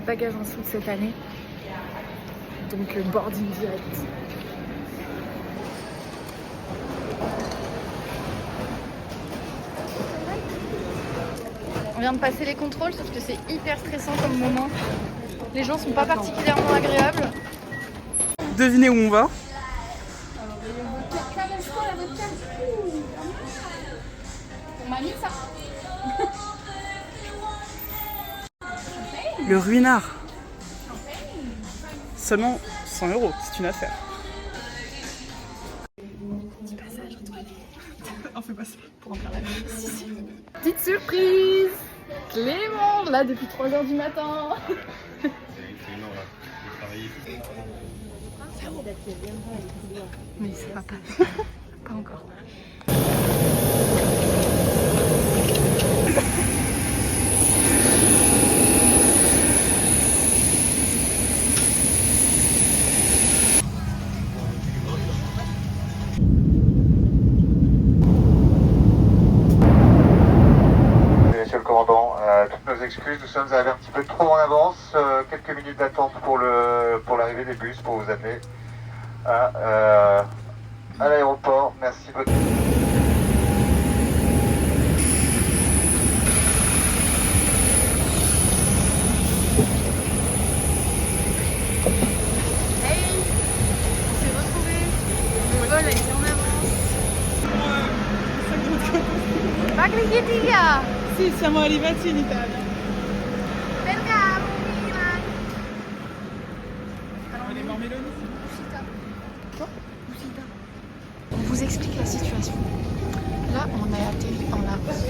bagages en soute cette année. Donc boarding direct. On vient de passer les contrôles, sauf que c'est hyper stressant comme moment. Les gens sont pas particulièrement agréables. Devinez où on va? On m'a mis ça. Le Ruinard. Seulement 100 €, c'est une affaire. Petit passage aux toilettes. On fait pas ça. Pour en faire la vie. Petite surprise! Clément, là depuis 3h du matin. Mais ça va pas. Pas encore. Monsieur le commandant, toutes nos excuses, nous sommes arrivés un petit peu trop en avance, quelques minutes d'attente pour l'arrivée des bus pour vous amener à l'aéroport. Merci beaucoup. Hey! On s'est retrouvés. Le vol a été en avance. Ma cliquetilla! Sì, siamo arrivati in Italia. Les marmelons. On vous explique la situation. Là, on a atterri en avance.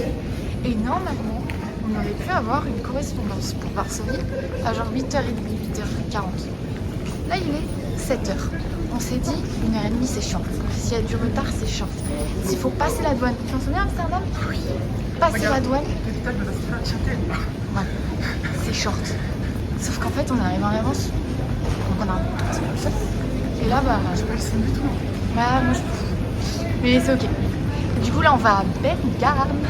Et normalement, on aurait pu avoir une correspondance pour Varsovie à genre 8h30, 8h40. Là, il est 7h. On s'est dit, 1h30, c'est short. S'il y a du retard, c'est short. S'il faut passer la douane. Tu t'en souviens, Amsterdam? Oui. Passer la douane. Ouais. C'est short. Sauf qu'en fait, on est arrivé en avance. Donc on a un tout petit peu le seul. Et là, bah, je pas le son du tout. Bah, moi, mais c'est ok. Du coup, là, on va à Bergame.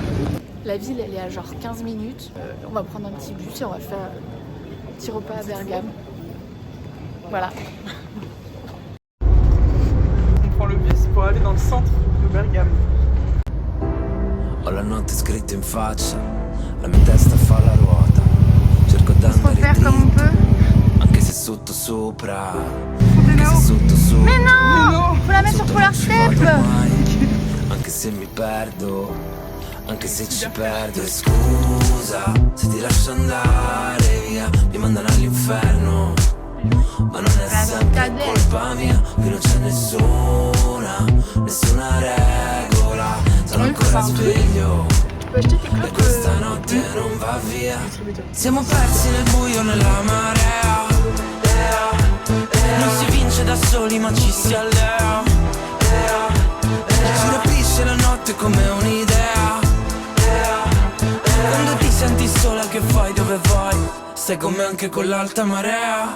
La ville, elle est à genre 15 minutes. On va prendre un petit bus et on va faire un petit repas à Bergame. Voilà. On prend le bus pour aller dans le centre de Bergame. Ho la notte scritta in faccia, la mia testa fa la ruota. Cerco On se repère comme on peut. anche se sotto sopra. Anche se sotto sopra. Mais non! Faut la mettre sur Polar Step! Anche se mi perdo, anche se ci perdo. E scusa se ti lascio andare via, mi mandano all'inferno. Ma non è sempre colpa mia, qui non c'è nessuna regola. Sono ancora sveglio e questa notte non va via. Siamo persi nel buio, nella marea. Non si vince da soli ma ci si allea. Ci rapisce la notte come un'idea. Quando ti senti sola che fai, dove vai? Stai con me anche con l'alta marea.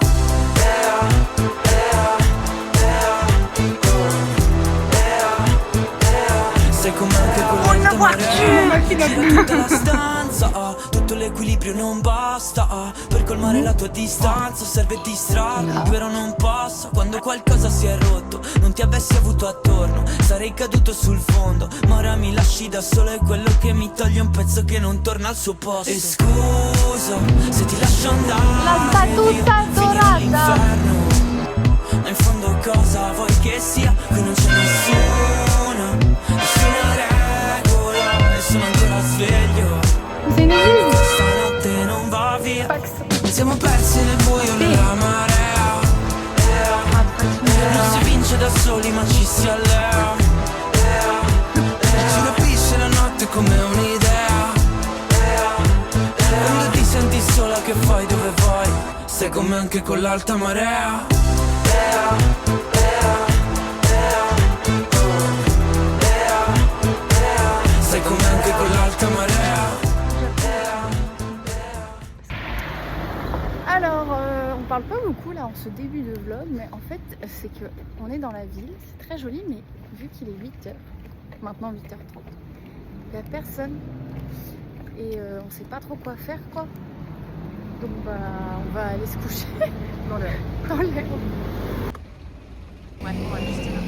Sei come anche con l'alta marea. Gira tutta la stanza, tutto l'equilibrio non basta. Per colmare la tua distanza serve distrarmi, però non passa. Quando qualcosa si è rotto, non ti avessi avuto attorno, sarei caduto sul fondo. Ma ora mi lasci da solo, è quello che mi toglie un pezzo che non torna al suo posto. E scusa se ti lascio andare, La battuta dorata. ma in fondo cosa vuoi che sia? Qui non c'è nessuna regola e sono ancora sveglio. Questa notte non va via. Siamo persi nel buio, nella marea. Non si vince da soli ma ci si allea. Ci rapisce la notte come un'idea. Quando ti senti sola che fai, dove vai? Stai con me anche con l'alta marea. Stai con me anche con l'alta marea. Alors, on parle pas beaucoup là en ce début de vlog, mais en fait, c'est que on est dans la ville, c'est très joli, mais vu qu'il est 8h, maintenant 8h30, il n'y a personne et on sait pas trop quoi faire quoi. Donc bah on va aller se coucher Dans l'air. dans l'air. Ouais, on va rester là.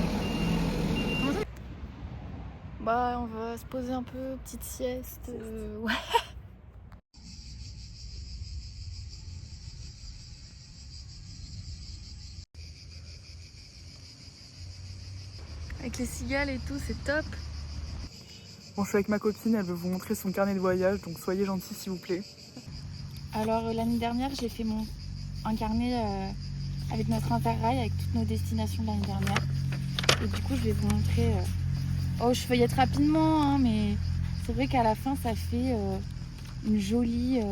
Bah on va se poser un peu, petite sieste. Ouais. Avec les cigales et tout, c'est top. Bon, je suis avec ma copine, elle veut vous montrer son carnet de voyage, donc soyez gentils s'il vous plaît. Alors l'année dernière, j'ai fait un carnet avec notre Interrail, avec toutes nos destinations de l'année dernière. Et du coup, je vais vous montrer. Oh, je feuillette rapidement, hein, mais c'est vrai qu'à la fin, ça fait un joli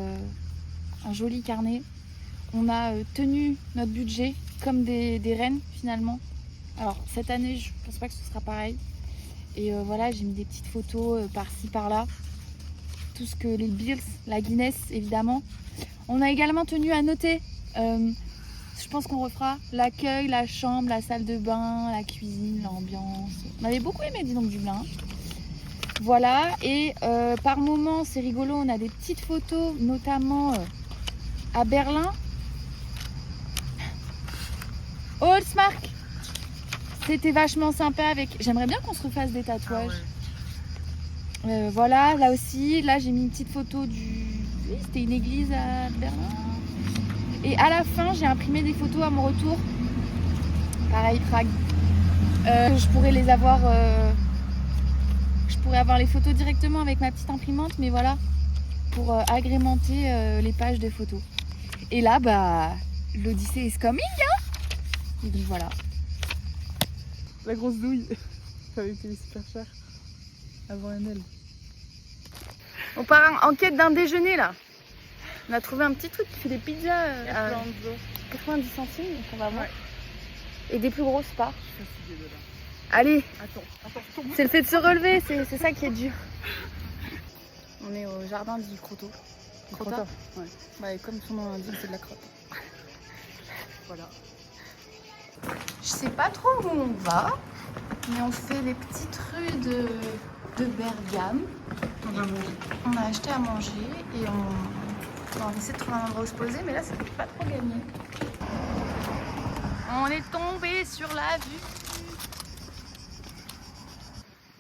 carnet. On a tenu notre budget comme des reines finalement. Alors cette année, je pense pas que ce sera pareil. Et voilà, j'ai mis des petites photos par-ci par-là. Tout ce que les bills, la Guinness évidemment. On a également tenu à noter, je pense qu'on refera l'accueil, la chambre, la salle de bain, la cuisine, l'ambiance. On avait beaucoup aimé, dis donc, Dublin. Voilà, et par moment, c'est rigolo, on a des petites photos, notamment à Berlin. Holzmark, c'était vachement sympa avec. J'aimerais bien qu'on se refasse des tatouages. Ah ouais. Voilà, là aussi, là j'ai mis une petite photo du. Oui, c'était une église à Berlin. Et à la fin, j'ai imprimé des photos à mon retour. Pareil, Prague. Je pourrais les avoir. Je pourrais avoir les photos directement avec ma petite imprimante, mais voilà, pour agrémenter les pages de photos. Et là, bah, l'Odyssée is coming, hein. Et donc voilà. La grosse douille, ça avait payé super cher avant NL. On part en quête d'un déjeuner là. On a trouvé un petit truc qui fait des pizzas à 90 centimes, donc on va voir. Ouais. Et des plus grosses pas. Je suis fatiguée de là. Allez, Attends. c'est le fait de se relever, c'est ça qui est dur. On est au jardin du Croteau. Crotta. Ouais. Bah, et comme son nom l'indique, c'est de la crotte. Voilà. Je sais pas trop où on va, mais on fait les petites rues de Bergame. On va manger. On a acheté à manger et on essaie de trouver un endroit où se poser, mais là c'est pas trop gagné. On est tombé sur la vue.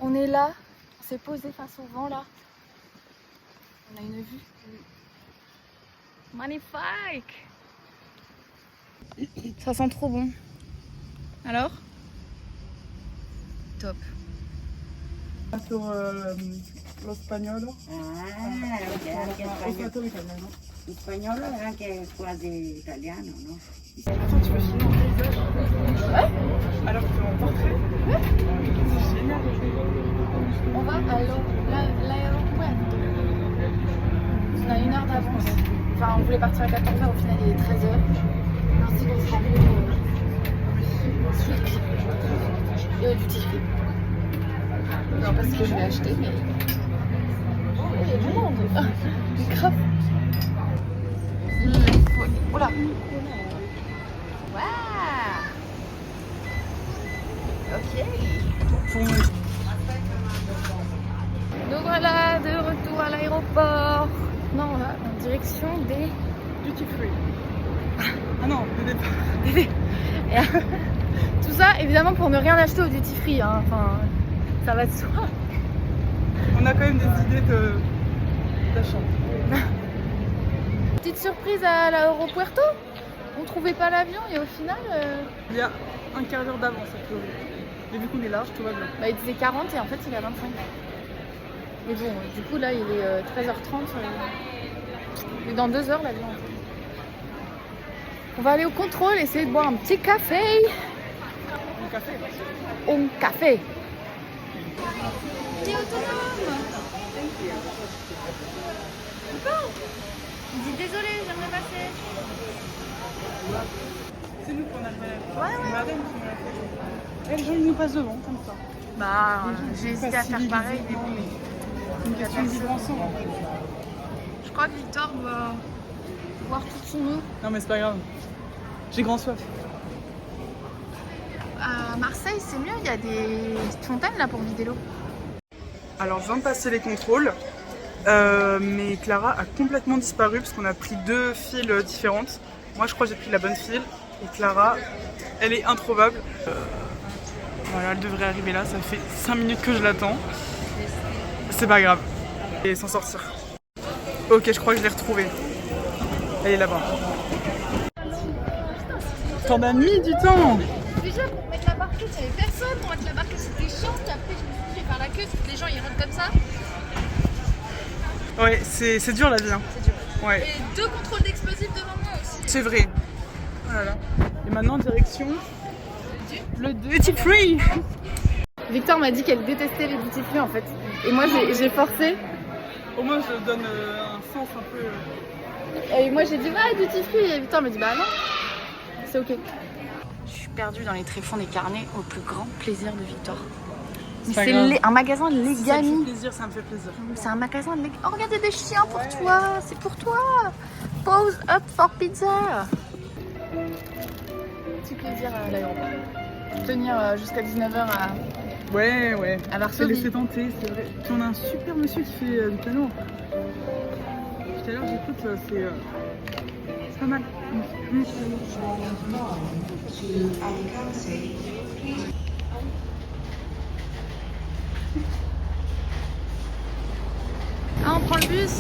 On est là, on s'est posé face au vent là. On a une vue magnifique. Ça sent trop bon. Alors? Top. Sur l'Espagnol. Ah, anche spagnolo. In spagnolo è anche quasi italiano, no? Attends, tu veux filmer un paysage? Ouais. Alors que en portrait? Ouais. C'est génial. On va à l'aéroport. On a 1 heure d'avance. Enfin, on voulait partir à 14h, au final il est 13h. Ainsi qu'on se rend suite et au duty free. Non, pas ce que je vais acheter, mais. Oh, il y a du monde! C'est grave! Oh là! Waouh! Ok! Donc voilà, de retour à l'aéroport. Non, on va en direction des Duty free. Ah non, le départ. Et, tout ça, évidemment, pour ne rien acheter au duty free. Hein. Enfin, ça va de soi. On a quand même des idées d'achat. Petite surprise à l'aéropuerto. On trouvait pas l'avion et au final, Il y a un quart d'heure d'avance a priori. Mais vu qu'on est large, tout va bien. bah, il disait 40 et en fait il est à 25. Mais bon, du coup là il est 13h30. Et dans 2 heures l'avion. On va aller au contrôle, essayer de boire un petit café. Un café. Un café. T'es autonome. Il dit désolé, j'aimerais passer. C'est nous qu'on a le Ouais, malade. C'est madame qui nous l'a fait. Et les gens ils nous passent devant, comme ça. Bah, j'ai hésité à faire pareil, mais bon. C'est une question de vivre ensemble. Je crois que Victor doit boire toute son eau. Non mais c'est pas grave. J'ai grand soif. À Marseille, c'est mieux, il y a des fontaines là pour vider l'eau. Alors je viens de passer les contrôles. Mais Clara a complètement disparu parce qu'on a pris 2 files différentes. Moi je crois que j'ai pris la bonne file et Clara, elle est introuvable. Voilà, elle devrait arriver là, ça fait 5 minutes que je l'attends. C'est pas grave. Et s'en sortir. Ok, je crois que je l'ai retrouvée. Elle est là-bas. T'en as mis du temps. Déjà pour mettre la barquette, il n'y avait personne. Pour mettre la barquette, c'était chiant. Puis après, je me suis dit, je vais faire la queue. Parce que les gens ils rentrent comme ça. Ouais, c'est dur la vie. Hein. C'est dur. Ouais. Et 2 contrôles d'explosifs devant moi aussi. C'est vrai. Voilà. Et maintenant, direction le duty free. Victor m'a dit qu'elle détestait les duty free en fait. Et moi j'ai forcé. Au moins, je donne un sens un peu. Et moi j'ai dit ouais duty free. Et Victor m'a dit bah non, c'est ok. Je suis perdue dans les tréfonds des carnets au plus grand plaisir de Victor. Mais pas c'est grave. un magasin Ça me Legami. fait plaisir, ça me fait plaisir. C'est un magasin Legami. Oh, regardez des chiens pour toi. C'est pour toi. Pose up for pizza. Petit plaisir à l'aéroport. Tenir jusqu'à 19h à Ouais. À Se Varsovie. laisser tenter, c'est vrai. Puis on a un super monsieur qui fait du piano. Tout à l'heure, j'écoute, c'est pas mal. Ah on prend le bus.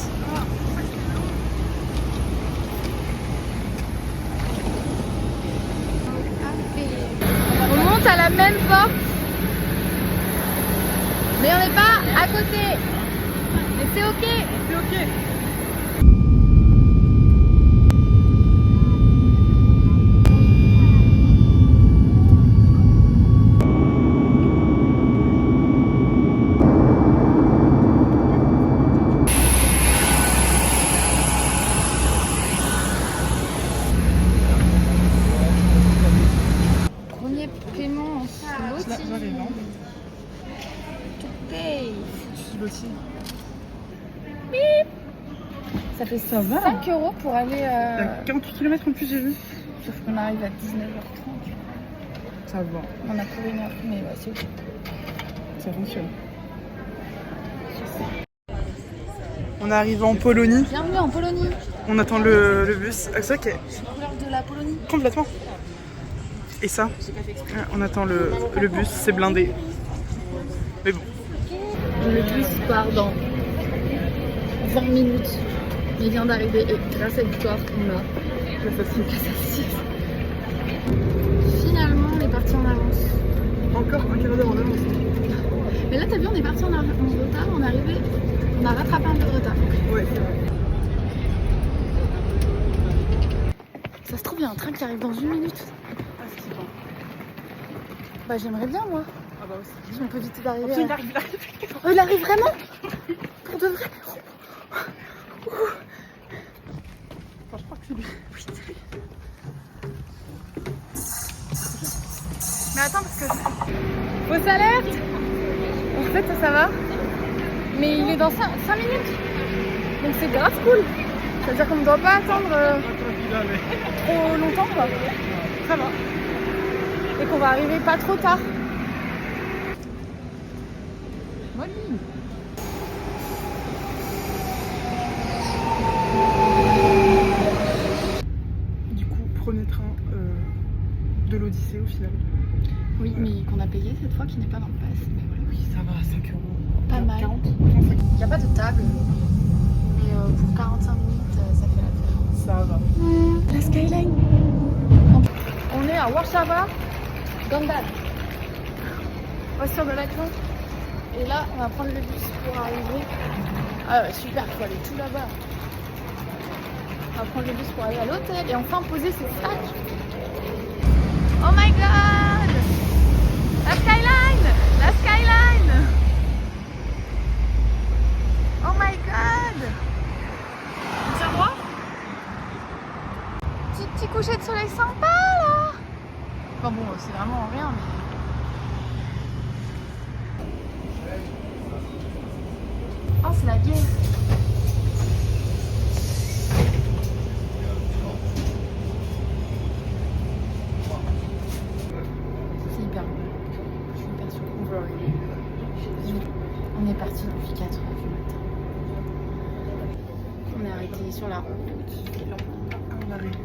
On monte à la même porte. Mais on n'est pas à côté. Mais c'est ok. C'est ok. Premier paiement en Sloty. J'arrive, hein. Paye. Sloty. Ça fait Ça va. 5 € pour aller. Il y a 48 km en plus, j'ai vu. Sauf qu'on arrive à 19h30. Ça va, On a couru une heure, mais ouais, c'est ok. ça fonctionne. On est arrivé en Polonie. Bienvenue en Polonie. On attend le bus. Ah, c'est vrai que Couleur de la Polonie. complètement. Et ça, on attend le bus, c'est blindé. Mais bon. Le bus part dans 20 minutes. Il vient d'arriver et grâce à Victoire, on a une place assise. Finalement, on est parti en avance. Encore un quart d'heure en avance. Mais là, t'as vu, on est parti en retard, on est arrivé, on a rattrapé un peu de retard. Ouais, c'est vrai. Ça se trouve, il y a un train qui arrive dans 1 minute. Ah, c'est bon. Bah, j'aimerais bien, moi. Ah bah aussi. Si on peut éviter d'arriver. Il arrive. Oh, il arrive vraiment? Pour de vrai? Enfin, je crois que c'est lui. Oui, c'est lui. Mais attends, parce que. Fausse alerte! En fait, ça va. Mais il est dans 5 minutes. Donc c'est grave cool. C'est-à-dire qu'on ne doit pas attendre trop longtemps, quoi. Ça va. Et qu'on va arriver pas trop tard. Molly. Du coup, premier train de l'Odyssée au final. Oui, mais qu'on a payé cette fois, qui n'est pas dans le pass. Mais voilà. Oui, ça va, 5 €. Pas mal. 40. Il n'y a pas de table. Mais pour 45 minutes, ça fait l'affaire. Ça va. La skyline. On est à Warszawa, Gandal, au sud de l'avion. Et là, on va prendre le bus pour arriver. Ah ouais, super, il faut aller tout là-bas. On va prendre le bus pour aller à l'hôtel et enfin poser ses sacs. Oh my god! La skyline! La skyline! Oh my god! Tiens droit. Petit coucher de soleil sympa là. Enfin bon, c'est vraiment rien mais... Oh, c'est la guerre. C'est hyper bon. Je suis hyper sûre qu'on va arriver. On est parti depuis 4h du matin. arrêté sur la route. On arrive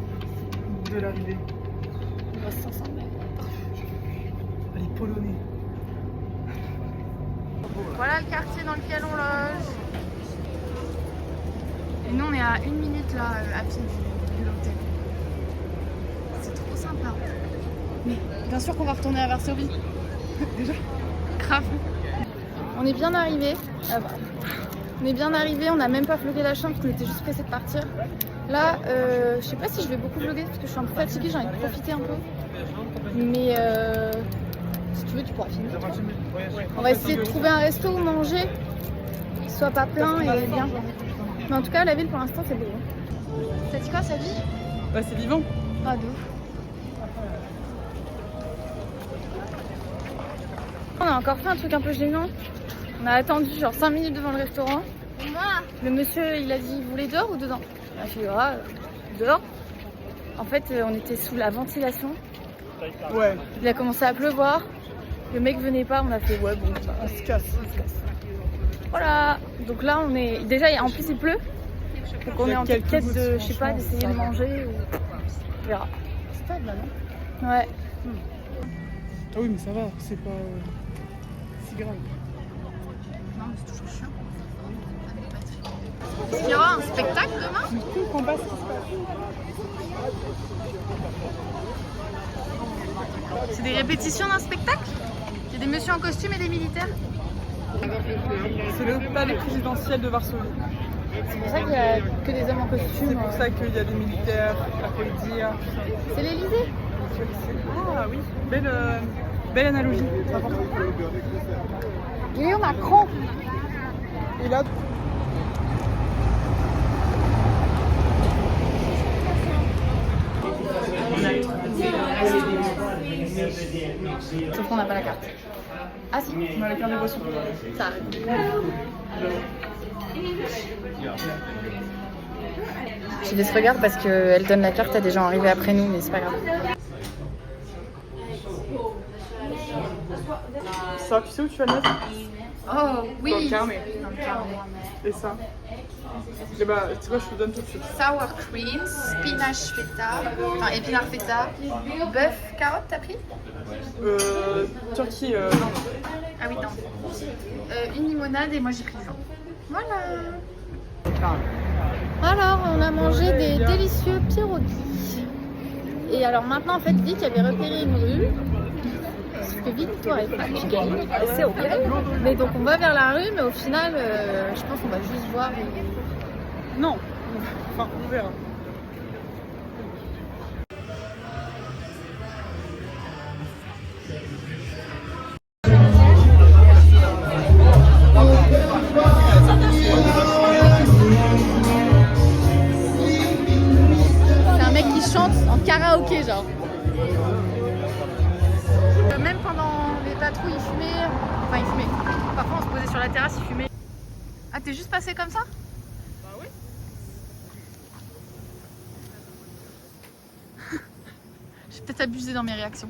de l'arrivée. Il reste 500 mètres. Les Polonais. Voilà le quartier dans lequel on loge. Et nous on est à 1 minute là à pied de l'hôtel. C'est trop sympa. Mais bien sûr qu'on va retourner à Varsovie. Déjà Grave. On est bien arrivé. Ah bah. On est bien arrivé, on n'a même pas vlogué la chambre parce qu'on était juste pressés de partir. Là, je sais pas si je vais beaucoup vlogger parce que je suis un peu fatiguée, j'ai envie de profiter un peu. Mais si tu veux, tu pourras filmer. On va essayer de trouver un resto où manger, qui soit pas plein et bien. Mais en tout cas, la ville pour l'instant c'est beau. Ça dit quoi, sa vie? Bah c'est vivant. Ah, de ouf. On a encore fait un truc un peu gênant. On a attendu genre 5 minutes devant le restaurant. Le monsieur il a dit vous voulez dehors ou dedans? Je suis dehors. En fait on était sous la ventilation. Ouais. Il a commencé à pleuvoir. Le mec venait pas, on a fait ouais bon On se casse. voilà. Donc là on est. Déjà en plus il pleut. Donc on est en quête de je sais pas d'essayer de manger ou. On verra. Stable là non? Ouais. Ah oui mais ça va, c'est pas si grave. Non mais c'est toujours chiant. Est-ce qu'il y aura un spectacle demain? Je comprends pas ce qui se passe. C'est des répétitions d'un spectacle? Il y a des messieurs en costume et des militaires? C'est le palais présidentiel de Varsovie. C'est pour ça qu'il y a que des hommes en costume. C'est pour ça qu'il y a des militaires, la police. C'est l'Elysée? Ah oui, belle analogie. C'est important. Il est où Macron? Et là, Sauf qu'on n'a pas la carte. Ah si, on a la carte de boisson. ça arrive. Je laisse regarder parce qu'elle donne la carte à des gens arrivés après nous, mais c'est pas grave. Ça, tu sais où tu vas le mettre? Oh oui. Dans le carnet. Et ça. Et bah, tu vois, je te le donne tout de suite. Sour cream, spinach feta, enfin épinard feta, bœuf, carotte, t'as pris? Turquie, non. Ah oui, non. Une limonade et moi j'ai pris le vin. Voilà. Alors, on a mangé des délicieux pierogies. Et alors maintenant, en fait, Vic avait repéré une rue. Parce que Victor est pas chicaine, c'est ok. Mais donc on va vers la rue, mais au final, je pense qu'on va juste voir. Non. Enfin, on verra. C'est un mec qui chante en karaoké, genre. Même pendant les patrouilles, il fumait. Enfin, il fumait. Parfois, on se posait sur la terrasse, il fumait. Ah, t'es juste passé comme ça? Bah oui. J'ai peut-être abusé dans mes réactions.